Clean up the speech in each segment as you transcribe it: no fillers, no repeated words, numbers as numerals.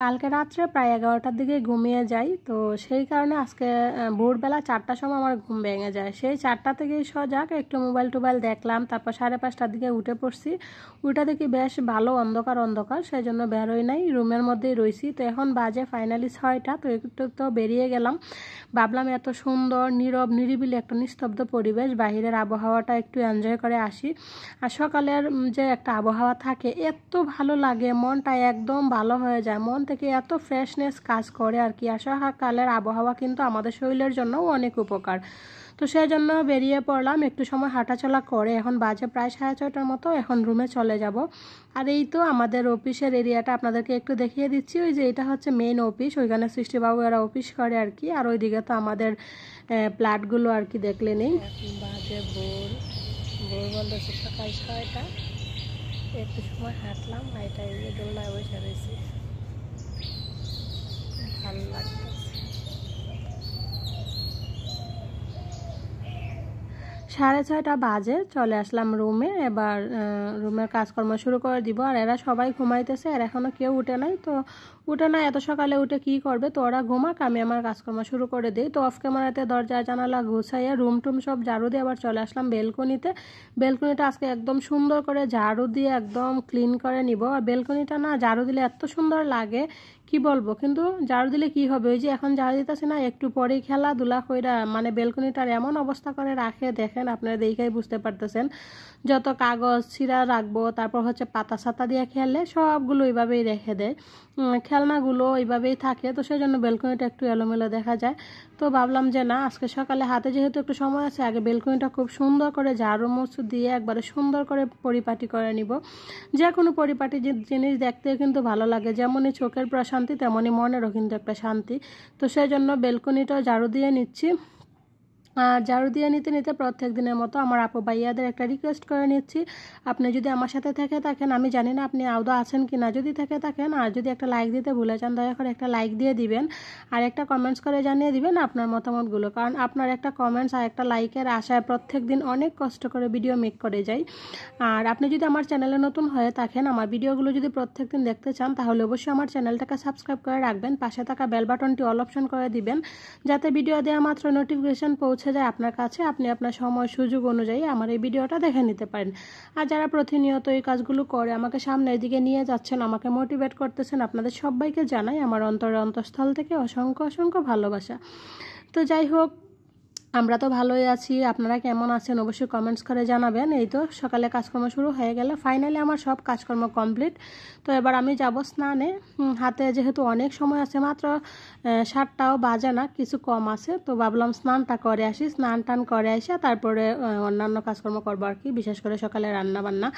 কালকে রাত্রে প্রায় 11টার দিকে ঘুমিয়ে যাই, তো সেই কারণে আজকে ভোরবেলা 4টার সময় আমার ঘুম ভেঙে যায়। সেই 4টা থেকেই সজাগ, একটু মোবাইল টোবাইল দেখলাম, তারপর 5:30টার দিকে উঠে পড়ছি। উঠে দেখি বেশ ভালো অন্ধকার অন্ধকার, সেই জন্য বেরোই নাই, রুমের মধ্যেই রয়েছি। তো এখন বাজে ফাইনালি 6টা, তো একটু তো বেরিয়ে গেলাম। ভাবলাম এত সুন্দর নীরব নিরিবিলি একটা নিস্তব্ধ পরিবেশ, বাহিরের আবহাওয়াটা একটু এনজয় করে আসি। আর সকালের যে একটা আবহাওয়া থাকে এত ভালো লাগে, মনটা একদম ভালো হয়ে যায়, মন থেকে এত ফ্রেশনেস কাজ করে আর কি। আর সকালের আবহাওয়া কিন্তু আমাদের শরীরের জন্যও অনেক উপকার। তো সেই জন্য বেরিয়ে পড়লাম, একটু সময় হাঁটাচলা করে এখন বাজে প্রায় 6:30টার মতো, এখন রুমে চলে যাব। আর এই তো আমাদের অফিসের এরিয়াটা আপনাদেরকে একটু দেখিয়ে দিচ্ছি। ওই যে এটা হচ্ছে মেইন অফিস, ওইখানে সৃষ্টিবাবু এরা অফিস করে আর কি। আর ওইদিকে তো আমাদের প্লাটগুলো আর কি দেখলে নেই। বাজে ভোর বলতেছে সকাল 6টা, একটু সময় হাঁটলাম, হাইটা এই যে দোলনায় বসে রয়েছি, ভালো লাগছে। 6:30 বাজে, চলে আসলাম রুমে। এবার রুমের কাজকর্ম শুরু করে দিব। আর এরা সবাই ঘুমাইতেছে, আর এখনও কেউ উঠে নাই। তো উঠে না, এত সকালে উঠে কি করবে, তো ওরা ঘুমাক, আমি আমার কাজকর্ম শুরু করে দিই। তো অফ ক্যামেরাতে দরজা জানালা গুছাইয়া রুম টুম সব ঝাড়ু দিয়ে আবার চলে আসলাম বেলকনিতে। বেলকনিটা আজকে একদম সুন্দর করে ঝাড়ু দিয়ে একদম ক্লিন করে নিব। আর বেলকনিটা না ঝাড়ু দিলে এত সুন্দর লাগে কি বলবো, কিন্তু ঝাড়ু দিলে কি হবে, ওই যে এখন ঝাড়ু দিতেছে না, একটু পরেই খেলাধুলা কইরা মানে বেলকনিটার এমন অবস্থা করে রাখে, দেখেন আপনারা দেখেই বুঝতে পারতেছেন। যত কাগজ ছিঁড়া রাখবো, তারপর হচ্ছে পাতা ছাতা দিয়ে খেলে সবগুলো ওইভাবেই রেখে দেয়, খেলনাগুলো ওইভাবেই থাকে। তো সেই জন্য বেলকনিটা একটু এলোমেলো দেখা যায়। তো ভাবলাম যে না, আজকে সকালে হাতে যেহেতু একটু সময় আছে, আগে বেলকনিটা খুব সুন্দর করে ঝাড়ু মুছু দিয়ে একবারে সুন্দর করে পরিপাটি করে নিব। যে কোনো পরিপাটি জিনিস দেখতে কিন্তু ভালো লাগে, যেমনই চোখের প্রশান্তি তেমনই মনেরও কিন্তু একটা শান্তি। তো সেই জন্য বেলকনিটাও ঝাড়ু দিয়ে নিচ্ছি। আর ঝাড়ু দিয়ে নিতে নিতে প্রত্যেক দিনের মতো আমার আপু ভাইয়াদের একটা রিকোয়েস্ট করে নিচ্ছি, আপনি যদি আমার সাথে থেকে থাকেন, আমি জানি না আপনি আদৌ আছেন কি না, যদি থেকে থাকেন আর যদি একটা লাইক দিতে ভুলে যান, দয়া করে একটা লাইক দিয়ে দিবেন। আর একটা কমেন্টস করে জানিয়ে দিবেন আপনার মতামতগুলো, কারণ আপনার একটা কমেন্টস আর একটা লাইকের আশায় প্রত্যেক দিন অনেক কষ্ট করে ভিডিও মেক করে যাই। আর আপনি যদি আমার চ্যানেলে নতুন হয়ে থাকেন, আমার ভিডিওগুলো যদি প্রত্যেক দিন দেখতে চান, তাহলে অবশ্যই আমার চ্যানেলটাকে সাবস্ক্রাইব করে রাখবেন, পাশে থাকা বেল বাটনটি অল অপশন করে দিবেন, যাতে ভিডিও দেওয়া মাত্র নোটিফিকেশন পৌঁছে যায় আপনার কাছে, আপনি আপনার সময় সুযোগ অনুযায়ী আমার এই ভিডিওটা দেখে নিতে পারেন। আর যারা প্রতিনিয়ত এই কাজগুলো করে আমাকে সামনের দিকে নিয়ে যাচ্ছেন, আমাকে মোটিভেট করতেছেন, আপনাদের সবাইকে জানাই আমার অন্তরের অন্তঃস্থল থেকে অসংখ্য অসংখ্য ভালোবাসা। তো যাই হোক, আমরা তো ভালোই আছি, আপনারা কেমন আছেন অবশ্যই কমেন্টস করে জানাবেন। এই তো সকালে কাজকর্ম শুরু হয়ে গেল, ফাইনালি আমার সব কাজকর্ম কমপ্লিট। তো এবার আমি যাব স্নানে। হাতে যেহেতু অনেক সময় আছে, মাত্র 7টাও বাজে না, কিছু কম আছে। তো ভাবলাম স্নানটা করে আসি, স্নান টান করে আসি, তারপরে অন্যান্য কাজকর্ম করবো আর কি, বিশেষ করে সকালে রান্না বান্না।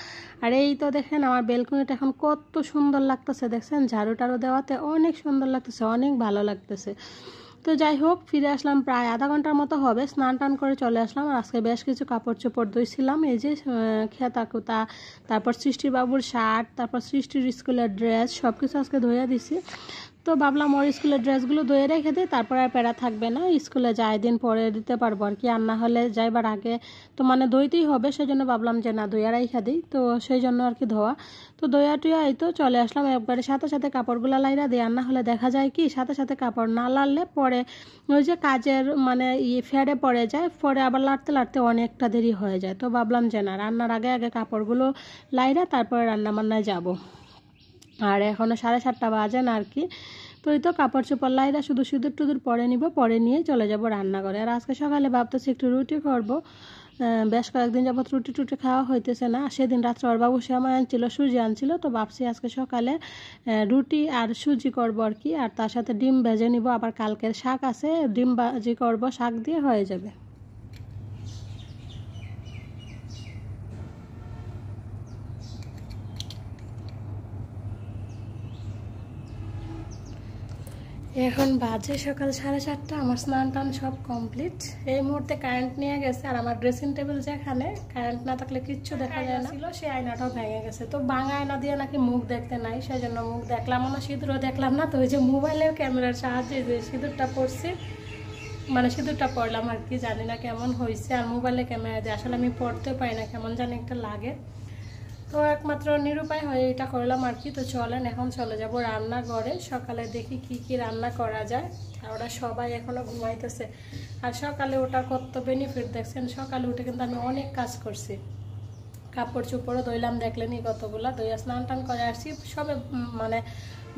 আর এই তো দেখেন আমার বেলকনিটা এখন কত সুন্দর লাগতেছে, দেখছেন ঝাড়ু টাড়ু দেওয়াতে অনেক সুন্দর লাগতেছে, অনেক ভালো লাগতেছে। তো যাই হোক, ফিরে আসলাম প্রায় আধা ঘন্টার মতো হবে, স্নান টান করে চলে আসলাম। আর আজকে বেশ কিছু কাপড় চোপড় ধুইছিলাম, এই যে খেতা কুতা, তারপর সৃষ্টির বাবুর শার্ট, তারপর সৃষ্টির স্কুলের ড্রেস, সব কিছু আজকে ধুয়ে দিছি। তো ভাবলাম ওর স্কুলের ড্রেসগুলো ধুয়ে রেখে দিই, তারপরে আর প্যারা থাকবে না, স্কুলে যাই দিন পরে দিতে পারবো আর কি। আর না হলে যাইবার আগে তো মানে ধুইতেই হবে, সেই জন্য ভাবলাম যে না ধুয়ে রেখে দিই, তো সেই জন্য আর কি ধোয়া। তো ধোয়া টুয়া এই তো চলে আসলাম, একবারে সাথে সাথে কাপড়গুলো লাইরা দিই। আর না হলে দেখা যায় কি, সাথে সাথে কাপড় না লাড়লে পরে ওই যে কাজের মানে ফেড়ে পড়ে যায়, পরে আবার লাড়তে লাড়তে অনেকটা দেরি হয়ে যায়। তো ভাবলাম যে না, রান্নার আগে আগে কাপড়গুলো লাইরা তারপরে রান্না বান্নায় যাবো। আর এখনও 7:30 বাজে না আর কি। তো এই তো কাপড় চোপড় লাইরা শুধু সিঁদুর টুদুর পরে নিব, পরে নিয়ে চলে যাব রান্নাঘরে। আর আজকে সকালে ভাবতেছি একটু রুটি করব, বেশ কয়েকদিন যাবত রুটি টুটি খাওয়া হইতেছে না। সেদিন রাত্রে ওর বাবু শ্যামা আনছিল, সুজি আনছিল, তো ভাবছি আজকে সকালে রুটি আর সুজি করব আর কি। আর তার সাথে ডিম ভেজে নিব, আবার কালকের শাক আছে, ডিম ভাজি করব, শাক দিয়ে হয়ে যাবে। এখন বাজে সকাল 4:30, আমার স্নান টান সব কমপ্লিট। এই মুহূর্তে কারেন্ট নিয়ে গেছে, আর আমার ড্রেসিং টেবিল যেখানে কারেন্ট না থাকলে কিচ্ছু দেখা যায় না ছিল, সেই আয়নাটাও ভেঙে গেছে। তো ভাঙা আয়না দিয়ে নাকি মুখ দেখতে নাই, সেই জন্য মুখ দেখলাম না, সিঁদুরও দেখলাম না। তো ওই যে মোবাইলের ক্যামেরার সাহায্যে যে সিঁদুরটা পড়ছি, মানে সিঁদুরটা পড়লাম আর কি, জানি না কেমন হয়েছে। আর মোবাইলে ক্যামেরা দিয়ে আসলে আমি পড়তে পারি না, কেমন জানি একটা লাগে। তো একমাত্র নিরুপায় হয়ে এটা করলাম আর কি। তো চলেন এখন চলে যাব রান্নাঘরে, সকালে দেখি কি কি রান্না করা যায়। আর ওরা সবাই এখনও ঘুমাইতেছে। আর সকালে ওটা কত বেনিফিট দেখছেন, সকালে উঠে কিন্তু আমি অনেক কাজ করছি। কাপড় চোপড়ও ধুইলাম, দেখলেনি কতগুলো ধুইয়া স্নান টান করে আসছি। সবে মানে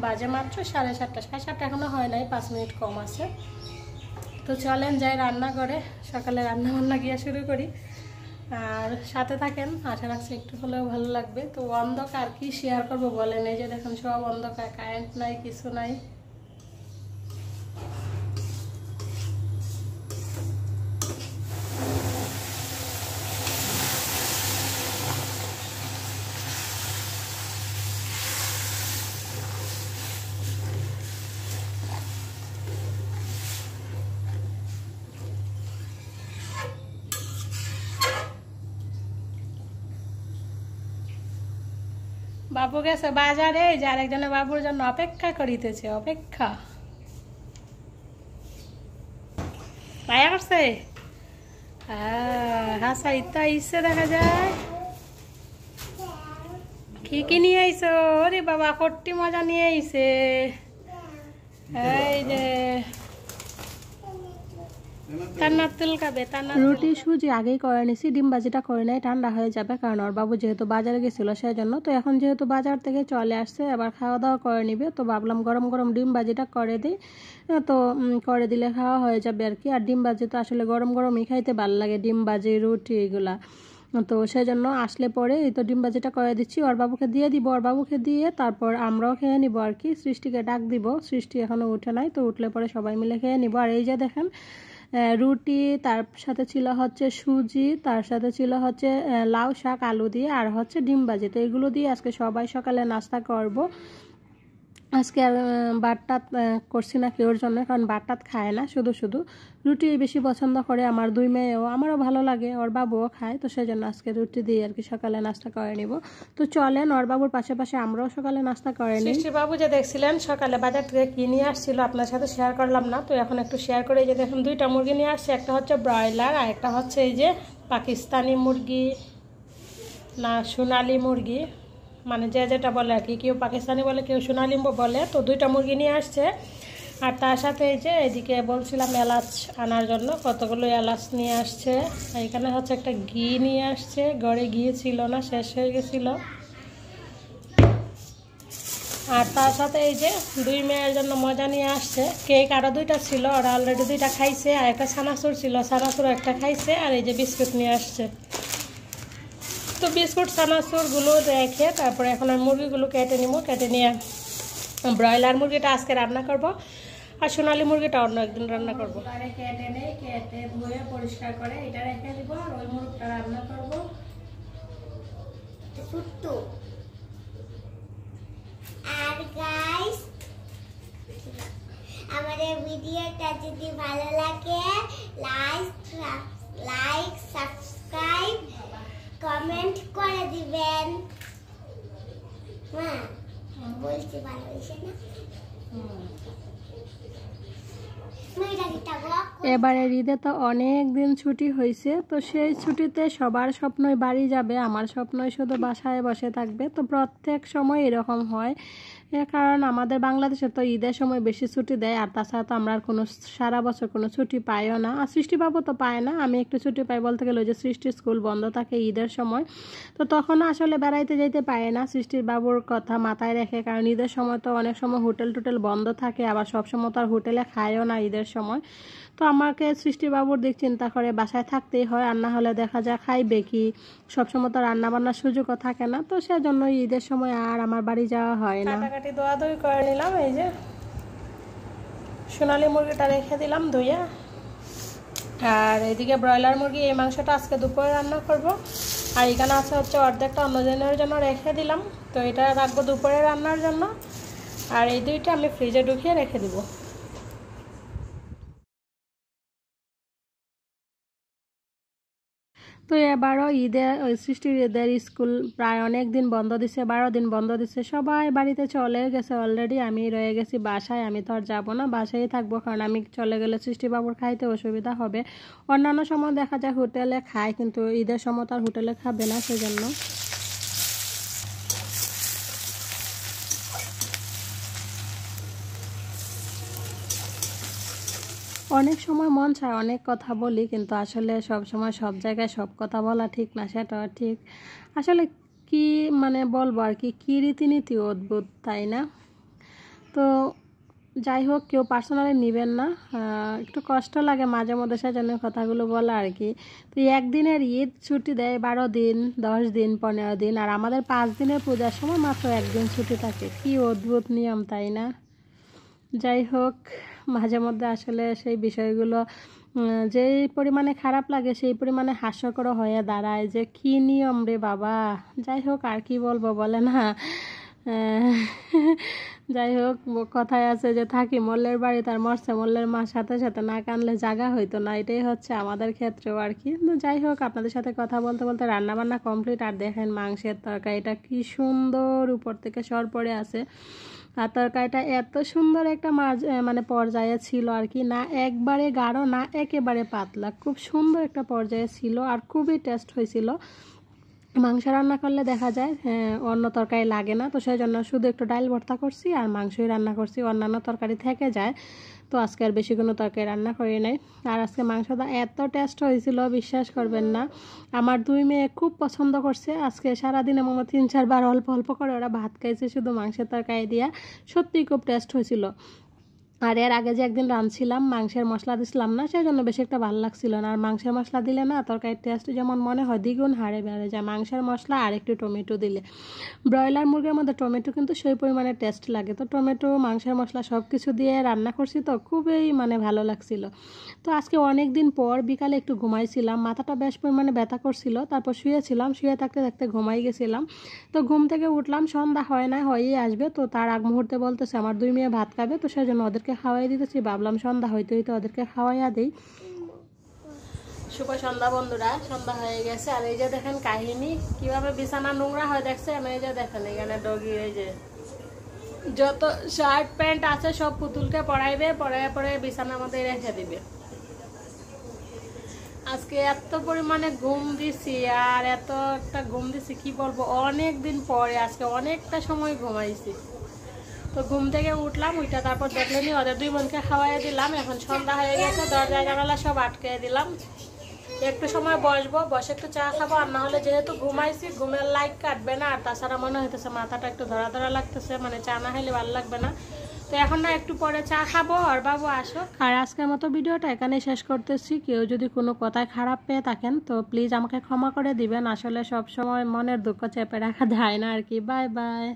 বাজে মাত্র 7:30, 7:30 এখনও হয় নাই, 5 মিনিট কম আছে। তো চলেন যাই রান্নাঘরে, সকালে রান্না বান্না গিয়ে শুরু করি। আর সাথে থাকেন, আশা রাখছি একটু হলেও ভালো লাগবে। তো অন্ধকার কি শেয়ার করবো বলেন, এই যে দেখেন সব অন্ধকার, কারেন্ট নাই, কিছু নাই। বাবু গেছে বাজারে, যে আরেকজনে বাবুর জন্য অপেক্ষা করিতেছে, অপেক্ষা পায়া করছে। হাসা ইত্যা ইচ্ছে দেখা যায়। কি কি নিয়ে আইছো? ওরে বাবা, কট্টি মজা নিয়ে আইছে। এই যে রুটি সুজি আগেই করে নিছি, ডিম ভাজিটা করে নেই, ঠান্ডা হয়ে যাবে, কারণ ওর বাবু যেহেতু বাজারে গেছিলো সেই জন্য। তো এখন যেহেতু বাজার থেকে চলে আসছে, এবার খাওয়া দাওয়া করে নিবে। তো ভাবলাম গরম গরম ডিম ভাজিটা করে দিই, তো করে দিলে খাওয়া হয়ে যাবে আর কি। আর ডিম ভাজি তো আসলে গরম গরমই খাইতে ভালো লাগে, ডিম ভাজি রুটি এগুলা। তো সেই জন্য আসলে পরে এই তো ডিম ভাজিটা করে দিচ্ছি, ওর বাবুকে দিয়ে দিব। ওর বাবুকে দিয়ে তারপর আমরাও খেয়ে নিব আর কি। সৃষ্টিকে ডাক দিব, সৃষ্টি এখনও উঠে নাই, তো উঠলে পরে সবাই মিলে খেয়ে নিব। আর এই যে দেখেন রুটি, তার সাথে ছিল হচ্ছে সুজি, তার সাথে ছিল হচ্ছে লাউ শাক আলু দিয়ে, আর হচ্ছে ডিম ভাজি। তো এগুলো দিয়ে আজকে সবাই সকালে নাস্তা করব। আজকে আর ভাত করছি না কেউর জন্য, কারণ ভাত খায় না, শুধু শুধু রুটি বেশি পছন্দ করে। আমার 2 মেয়েও, আমারও ভালো লাগে, ওর বাবুও খায়। তো সেই জন্য আজকে রুটি দিয়ে আর কি সকালে নাস্তা করে নিব। তো চলেন ওর বাবুর পাশে পাশে আমরাও সকালে নাস্তা করে নিই। সৃষ্টি বাবু যে দেখছিলেন সকালে বাজার থেকে কি নিয়ে আসছিল, আপনার সাথে শেয়ার করলাম না, তো এখন একটু শেয়ার করে। এই যে দেখুন 2টা মুরগি নিয়ে আসছে, একটা হচ্ছে ব্রয়লার আর একটা হচ্ছে এই যে পাকিস্তানি মুরগি, না সোনালি মুরগি, মানে যে যেটা বলে আর কি, কেউ পাকিস্তানি বলে, কেউ সোনালি বলে। তো 2টা মুরগি নিয়ে আসছে। আর তার সাথে এই যে এদিকে বলছিলাম এলাচ আনার জন্য, কতগুলো এলাচ নিয়ে আসছে। এখানে হচ্ছে একটা ঘি নিয়ে আসছে, ঘরে ঘি ছিল না, শেষ হয়ে গেছিল। আর তার সাথে এই যে 2 মেয়ের জন্য মজা নিয়ে আসছে, কেক আরও 2টা ছিল, ওরা অলরেডি 2টা খাইছে। আর একটা সানাসুর ছিল, সানাসুরও একটা খাইছে। আর এই যে বিস্কুট নিয়ে আসছে। তো বিস্কুট সানাসুরগুলো রেখে তারপরে এখন আমি মুরগিগুলো কেটে নিব। কেটে নিয়ে ব্রয়লার মুরগিটা আজকে রান্না করব, আর সোনালি মুরগিটা অন্য একদিন রান্না করব। কেটে নেই, কেটে ধুয়ে পরিষ্কার করে এটা রেখে দিব, আর ওই মুরগিটা রান্না করব। আর গাইস, আমাদের ভিডিওটা যদি ভালো লাগে লাইক সাবস্ক্রাইব কমেন্ট করে দিবেন। হ্যাঁ বলছি, ভালো হয়েছে না? এবারের ঈদে তো অনেক দিন ছুটি হয়েছে, তো সেই ছুটিতে সবার স্বপ্নই বাড়ি যাবে, আমার স্বপ্নই শুধু বাসায় বসে থাকবে। তো প্রত্যেক সময় এরকম হয়, কারণ আমাদের বাংলাদেশে তো ঈদের সময় বেশি ছুটি দেয়। আর তাছাড়া তো আমরা কোনো সারা বছর কোনো ছুটি পাইও না। আর সৃষ্টিবাবু তো পায় না, আমি একটু ছুটি পাই বলতে গেলে, যে সৃষ্টির স্কুল বন্ধ থাকে ঈদের সময়। তো তখন আসলে বেড়াইতে যেতে পারে না, সৃষ্টির বাবুর কথা মাথায় রেখে, কারণ ঈদের সময় তো অনেক সময় হোটেল টোটেল বন্ধ থাকে, আবার সবসময় তো আর হোটেলে খায়ও না ঈদের সময়। তো আমাকে সৃষ্টিবাবুর দিক চিন্তা করে বাসায় থাকতেই হয়, আর না হলে দেখা যায় খাইবে কি, সবসময় তো রান্না বান্নার সুযোগও থাকে না। তো সেজন্য ঈদের সময় আর আমার বাড়ি যাওয়া হয় না। কাটাকাটি দোয়াদুই করে নিলাম, এই যে সোনালি মুরগিটা রেখে দিলাম ধুইয়া। আর এদিকে ব্রয়লার মুরগি, এই মাংসটা আজকে দুপুরে রান্না করব। আর এখানে আছে হচ্ছে অর্ধেকটা অন্যজনের জন্য রেখে দিলাম, তো এটা রাখবো দুপুরে রান্নার জন্য। আর এই 2টা আমি ফ্রিজে ঢুকিয়ে রেখে দিব। তো এবারও ঈদে সৃষ্টির ঈদের স্কুল প্রায় অনেক দিন বন্ধ দিছে, 12 দিন বন্ধ দিছে, সবাই বাড়িতে চলে গেছে অলরেডি। আমি রয়ে গেছি বাসায়, আমি তো আর যাবো না, বাসায় থাকবো, কারণ আমি চলে গেলে সৃষ্টিবাবুর খাইতে অসুবিধা হবে। অন্যান্য সময় দেখা যায় হোটেলে খায়, কিন্তু ঈদের সময় তো আর হোটেলে খাবে না, সেজন্য। অনেক সময় মন চায় অনেক কথা বলি, কিন্তু আসলে সব সময় সব জায়গায় সব কথা বলা ঠিক না, সেটাও ঠিক। আসলে কি মানে বলবো আর কি, কী রীতিনীতি অদ্ভুত, তাই না? তো যাই হোক, কেউ পার্সোনালি নেবেন না, একটু কষ্ট লাগে মাঝে মধ্যে, সেজন্য কথাগুলো বলা আর কি। তো একদিনের ঈদ ছুটি দেয় 12 দিন, 10 দিন, 15 দিন, আর আমাদের 5 দিনের পূজার সময় মাত্র একদিন ছুটি থাকে। কি অদ্ভুত নিয়ম, তাই না? যাই হোক, মাঝে মধ্যে আসলে সেই বিষয়গুলো যেই পরিমাণে খারাপ লাগে সেই পরিমাণে হাস্যকর হয়ে দাঁড়ায়, যে কি নিয়ম রে বাবা। যাই হোক, আর কি বলবো বলে না। যাই হোক, কথায় আছে যে থাকি মল্লের বাড়ি, তার মরছে মল্লের মা, সাথে সাথে না কানলে জাগা হইতো না। এটাই হচ্ছে আমাদের ক্ষেত্রেও আর কি। তো যাই হোক, আপনাদের সাথে কথা বলতে বলতে রান্নাবান্না কমপ্লিট। আর দেখেন মাংসের তরকারিটা কি সুন্দর উপর থেকে সর পড়ে আছে। আর তরকারিটা এত সুন্দর একটা মানে পর্যায়ে ছিল আর কি, না একবারে গাঢ় না একেবারে পাতলা, খুব সুন্দর একটা পর্যায়ে ছিল আর খুবই টেস্ট হয়েছিল। মাংস রান্না করলে দেখা যায় অন্য তরকারি লাগে না, তো সেই জন্য শুধু একটু ডাল ভর্তা করছি আর মাংসই রান্না করছি, অন্যান্য তরকারি থেকে যায়। তো আজকে আর বেশি কোনো তরকারি রান্না করি নাই। আর আজকে মাংসটা এত টেস্ট হয়েছিল বিশ্বাস করবেন না। আমার 2 মেয়ে খুব পছন্দ করছে। আজকে সারাদিনে মনে 3-4 বার অল্প অল্প করে ওরা ভাত খাইছে শুধু মাংসের তরকারি দিয়া। সত্যিই খুব টেস্ট হয়েছিল। আর এর আগে যে একদিন রাঁধছিলাম, মাংসের মশলা দিছিলাম না, সেই জন্য বেশি একটা ভালো লাগছিল না। আর মাংসের মশলা দিলে না তরকারির টেস্ট যেমন মনে হয় দ্বিগুণ হারে বেড়ে যায় মাংসের মশলা আর একটু টমেটো দিলে। ব্রয়লার মুরগির মধ্যে টমেটো কিন্তু সেই পরিমাণে টেস্ট লাগে। তো টমেটো, মাংসের মশলা সব কিছু দিয়ে রান্না করছি, তো খুবই মানে ভালো লাগছিল। তো আজকে অনেক দিন পর বিকালে একটু ঘুমাইছিলাম, মাথাটা বেশ পরিমাণে ব্যথা করছিল, তারপর শুয়েছিলাম, শুয়ে থাকতে থাকতে ঘুমাই গেছিলাম। তো ঘুম থেকে উঠলাম, সন্ধ্যা হয় না, হয়েই আসবে। তো তার আগ মুহূর্তে বলতেছে আমার 2 মেয়ে ভাত খাবে, তো সেই জন্য ওদেরকে খাওয়াই দিতেছি। ভাবলাম সন্ধ্যা হইতে হইতে ওদেরকে খাওয়াইয়া দিই। শুভ সন্ধ্যা বন্ধুরা, সন্ধ্যা হয়ে গেছে। আর এই যে দেখেন কাহিনী কিভাবে বিছানা নোংরা হয় দেখছেন। এই যে দেখেন এখানে ডগি, এই যে যত শার্ট প্যান্ট আছে সব পুতুলকে পরাইবে, পরে বিছানার মধ্যে রেখে দিবে। আজকে এত পরিমাণে ঘুম দিছি, আর এতটা ঘুম দিছি কি বলবো, অনেক দিন পরে আজকে অনেকটা সময় ঘুমাইছি। তো ঘুম থেকে উঠলাম, উঠে তারপর দেখলেনি ওদের 2 বোনকে খাওয়াই দিলাম। এখন সন্ধ্যা হয়ে গেছে, দরজা জানালা সব আটকে দিলাম। একটু সময় বসবো, বসে একটু চা খাবো। আর না হলে যেহেতু ঘুমাইছি, ঘুমের লাইট কাটবে না। আর তাছাড়া মনে হইতেছে মাথাটা একটু ধরা ধরা লাগতেছে, মানে চা না হলে ভালো লাগবে না। তো এখন না একটু পরে চা খাবো। আর বাবু আসো। আর আজকের মতো ভিডিওটা এখানেই শেষ করতেছি। কেউ যদি কোনো কথায় খারাপ পেয়ে থাকেন তো প্লিজ আমাকে ক্ষমা করে দিবেন। আসলে সব সময় মনের দুঃখ চেপে রাখা যায় না আর কি। Bye bye.